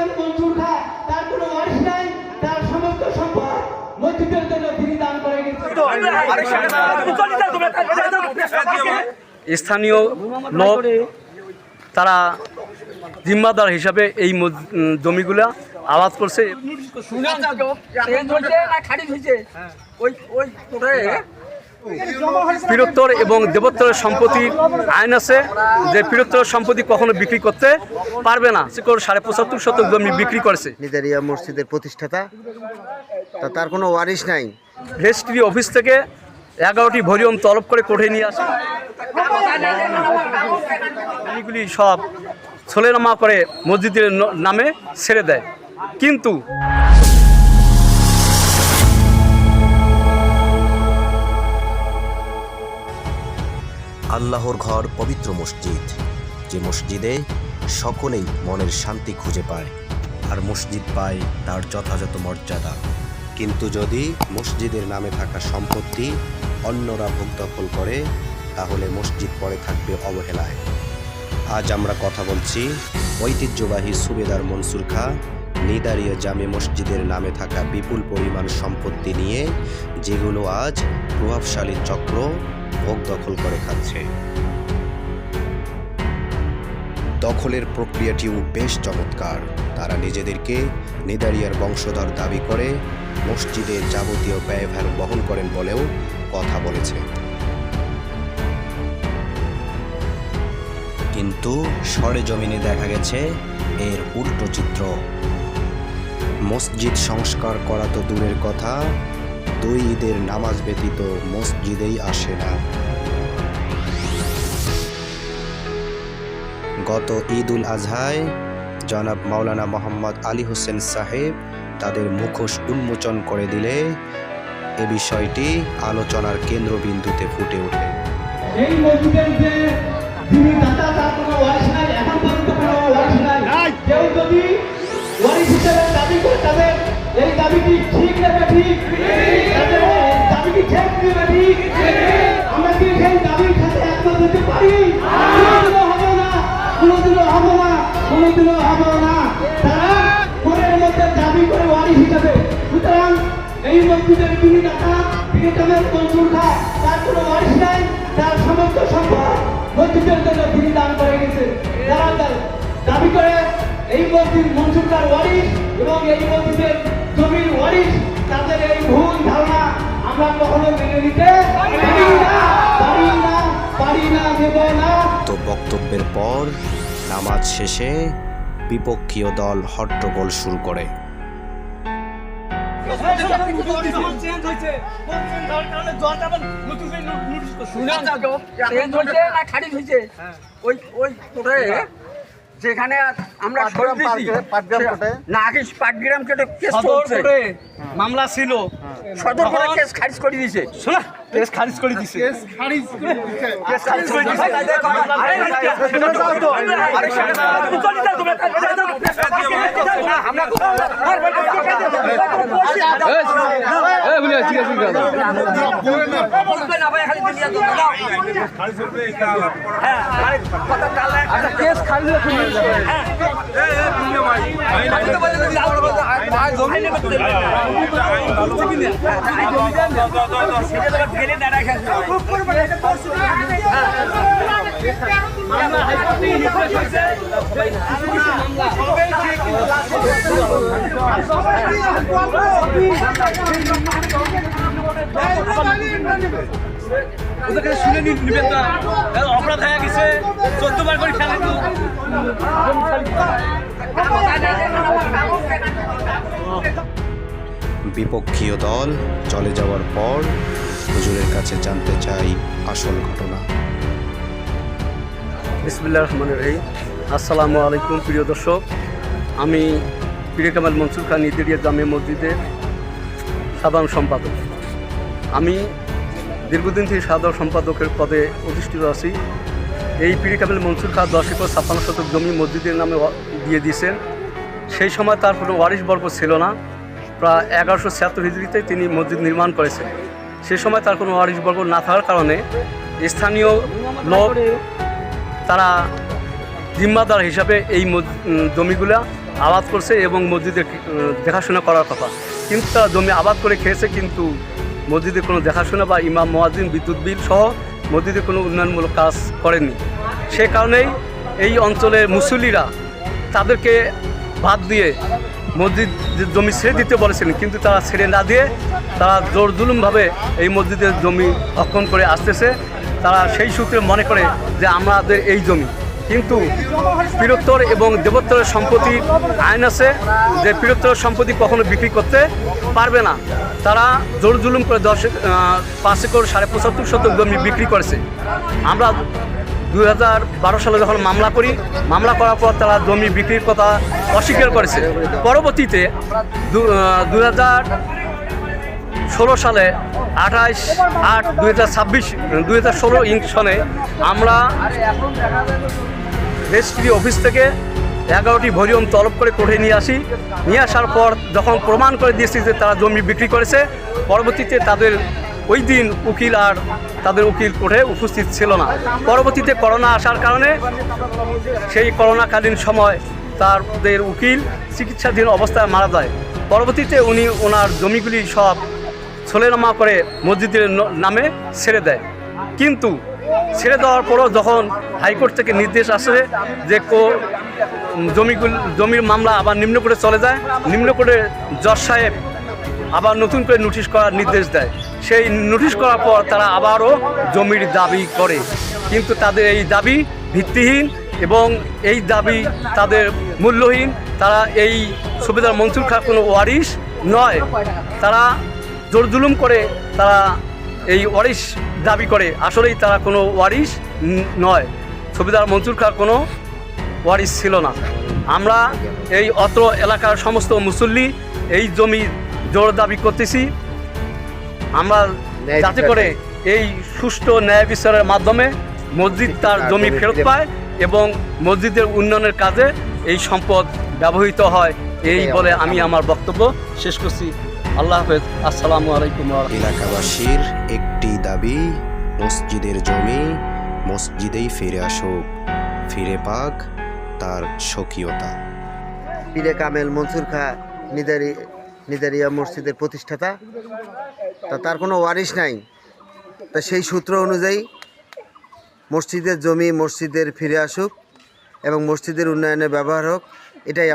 কামেল মনসুর খা তার কোনো ওয়ারিশ নাই, তার সমস্ত সম্পদ মসজিদের জন্য তিনি দান করে গেছেন। স্থানীয় লোক তারা জিম্মাদার হিসাবে এই জমিগুলা আবাদ করছে। পীরোত্তর এবং দেবোত্তরের সম্পত্তির আইন আছে যে পীরোত্তরের সম্পত্তি কখনো বিক্রি করতে পারবে না। 75.5 জমি বিক্রি করেছে। নিদারিয়া মসজিদের প্রতিষ্ঠাতা, তার কোনো ওয়ারিশ নাই। রেজিস্ট্রি অফিস থেকে 11টি ভলিউম তলব করে কোর্টে নিয়ে আসে। এগুলি সব ছলেনামা করে মসজিদের নামে ছেড়ে দেয়। কিন্তু আল্লাহর ঘর পবিত্র মসজিদ, যে মসজিদে সকলেই মনের শান্তি খুঁজে পায়, আর মসজিদ পায় তার যথাযথ মর্যাদা। কিন্তু যদি মসজিদের নামে থাকা সম্পত্তি অন্যরা ভোগ দখল করে, তাহলে মসজিদ পড়ে থাকবে অবহেলায়। আজ আমরা কথা বলছি ঐতিহ্যবাহী সুবেদার মনসুর খা নিদারিয়া জামে মসজিদের নামে থাকা বিপুল পরিমাণ সম্পত্তি নিয়ে, যেগুলো আজ প্রভাবশালী চক্র ভোগ দখল করে খাচ্ছে। দখলের প্রক্রিয়াটিও বেশ চমৎকার। তারা নিজেদেরকে নিদারিয়ার বংশধর দাবি করে মসজিদের যাবতীয় ব্যয়ভার বহন করেন বলেও কথা বলেছে। কিন্তু সরেজমিনে দেখা গেছে এর উল্টো চিত্র। মসজিদ সংস্কার করা তো দূরের কথা, 2 ঈদের নামাজ ব্যতীত মসজিদেই আসে না। গত ঈদ উল আজহায় জনাব মাওলানা মোহাম্মদ আলী হোসেন সাহেব তাদের মুখোশ উন্মোচন করে দিলে এ বিষয়টি আলোচনার কেন্দ্রবিন্দুতে ফুটে ওঠে। এই মসজিদের যে যিনি দাতা তার কোনো ওয়ারিশ নাই, এখন পর্যন্ত কোনো ওয়ারিশ নাই। কেউ যদি ওয়ারিশ হিসেবে দাবি করে, তাদের এই দাবিটি ঠিক নেবে ঠিক, তাদের দাবিটি ঠিক নেবে ঠিক। আমরা কি সেই দাবির সাথে একমত হতে পারি? কোনোদিনও হবে না, কোনোদিনও হবে না, কোনোদিনও হবে না। তারা মনের মধ্যে দাবি করে ওয়ারিশ হিসেবে। সুতরাং এই মসজিদের যিনি দাতা তিনি কামেল মনসুর খা তার কোনো ওয়ারিশ নাই, তার সমস্ত সম্পদ মসজিদের জন্য তিনি দান করে গেছেন। যারা দাবি করে এই মসজিদ মনসুর খার ওয়ারিশ এবং এই মসজিদের জমির ওয়ারিশ, তাদের এই ভুল ধারণা আমরা কখনো মেনে নিতে পারি না, দেব না। তো বক্তব্যের পর নামাজ শেষে বিপক্ষীয় দল হট্টগোল শুরু করে। যেখানে আমরা পাটগ্রাম কেটে মামলা ছিল, সদর করে কেস খারিজ করে দিয়েছে। কেস খারিজ করে দিছে। শুনে নিবেন তো, অপরাধ হয়ে গেছে, 14 বার করে খেলে। বিপক্ষীয় দল চলে যাওয়ার পর হুজুরের কাছে জানতে চাই আসল ঘটনা। বিসমিল্লাহির রহমানির রহিম। আসসালামু আলাইকুম প্রিয় দর্শক, আমি পীর কামেল মনসুর খা নিদারিয়া জামে মসজিদের সাধারণ সম্পাদক। আমি দীর্ঘদিন থেকে সাধারণ সম্পাদকের পদে অধিষ্ঠিত আছি। এই পীর কামেল মনসুর খা 10 একর 56 শতক জমি মসজিদের নামে দিয়ে দিয়েছেন। সেই সময় তার কোনো ওয়ারিশ বর্গ ছিল না। প্রায় 1176 হিজরিতে তিনি মসজিদ নির্মাণ করেছেন। সেই সময় তার কোনো ওয়ারিশ বর্গ না থাকার কারণে স্থানীয় লোক তারা জিম্মাদার হিসাবে এই জমিগুলা আবাদ করছে এবং মসজিদের দেখাশোনা করার কথা, কিন্তু তারা জমি আবাদ করে খেয়েছে, কিন্তু মসজিদের কোনো দেখাশোনা বা ইমাম মুয়াজ্জিন বিদ্যুৎ বিল সহ মসজিদের কোনো উন্নয়নমূলক কাজ করেনি। সে কারণেই এই অঞ্চলের মুসল্লিরা তাদেরকে বাদ দিয়ে মসজিদের জমি ছেড়ে দিতে বলেছিলেন, কিন্তু তারা ছেড়ে না দিয়ে তারা জোর জুলুমভাবে এই মসজিদের জমি রক্ষণ করে আসতেছে। তারা সেই সূত্রে মনে করে যে আমাদের এই জমি, কিন্তু পীরোত্তর এবং দেবোত্তরের সম্পত্তি আইন আছে যে পীরোত্তরের সম্পত্তি কখনো বিক্রি করতে পারবে না। তারা জোর জুলুম করে 5 একর 75.5 শতক জমি বিক্রি করেছে। আমরা 2012 সালে যখন মামলা করার পর তারা জমি বিক্রির কথা অস্বীকার করেছে। পরবর্তীতে 2016 সালে 28/8/2016 সনে আমরা রেজিস্ট্রি অফিস থেকে 11টি ভলিউম তলব করে কোর্টে নিয়ে আসার পর যখন প্রমাণ করে দিয়েছি যে তারা জমি বিক্রি করেছে, পরবর্তীতে তাদের ওই দিন তাদের উকিল কোর্টে উপস্থিত ছিল না। পরবর্তীতে করোনা আসার কারণে সেই করোনাকালীন সময় তাদের উকিল চিকিৎসাধীন অবস্থায় মারা যায়। পরবর্তীতে উনি ওনার জমিগুলি সব ছলেনামা করে মসজিদের নামে ছেড়ে দেয়, কিন্তু ছেড়ে দেওয়ার পরও যখন হাইকোর্ট থেকে নির্দেশ আসে যে জমির মামলা আবার নিম্ন কোর্টে চলে যায়, নিম্ন কোর্টে জজ সাহেব আবার নতুন করে নোটিশ করার নির্দেশ দেয়। সেই নোটিশ করার পর তারা আবারও জমির দাবি করে, কিন্তু তাদের এই দাবি ভিত্তিহীন এবং এই দাবি তাদের মূল্যহীন। তারা এই সুবেদার মনসুর খাঁ কোনো ওয়ারিশ নয়, তারা জোর জুলুম করে তারা এই ওয়ারিশ দাবি করে। আসলেই তারা কোনো ওয়ারিশ নয়, সুবেদার মনসুর খাঁ কোনো ওয়ারিশ ছিল না। আমরা এই অত্র এলাকার সমস্ত মুসল্লি এই জমি জোর দাবি করতেছি, আমরা যাতে করে এই সুষ্ঠু ন্যায় বিচারের মাধ্যমে মসজিদ তার জমি ফেরত পায় এবং মসজিদের উন্নয়নের কাজে এই সম্পদ ব্যবহৃত হয়। এই বলে আমি আমার বক্তব্য শেষ করছি। আল্লাহ হাফেজ। আসসালামু আলাইকুম। এলাকাবাসীর একটি দাবি, মসজিদের জমি মসজিদেই ফিরে আসুক, ফিরে পাক তার স্বকীয়তা। পীরে কামেল মনসুর খাঁ নিদারিয়া মসজিদের প্রতিষ্ঠাতা, তার কোনো ওয়ারিশ নাই। তা সেই সূত্র অনুযায়ী মসজিদের জমি মসজিদের ফিরে আসুক এবং মসজিদের উন্নয়নে ব্যবহার হোক, এটাই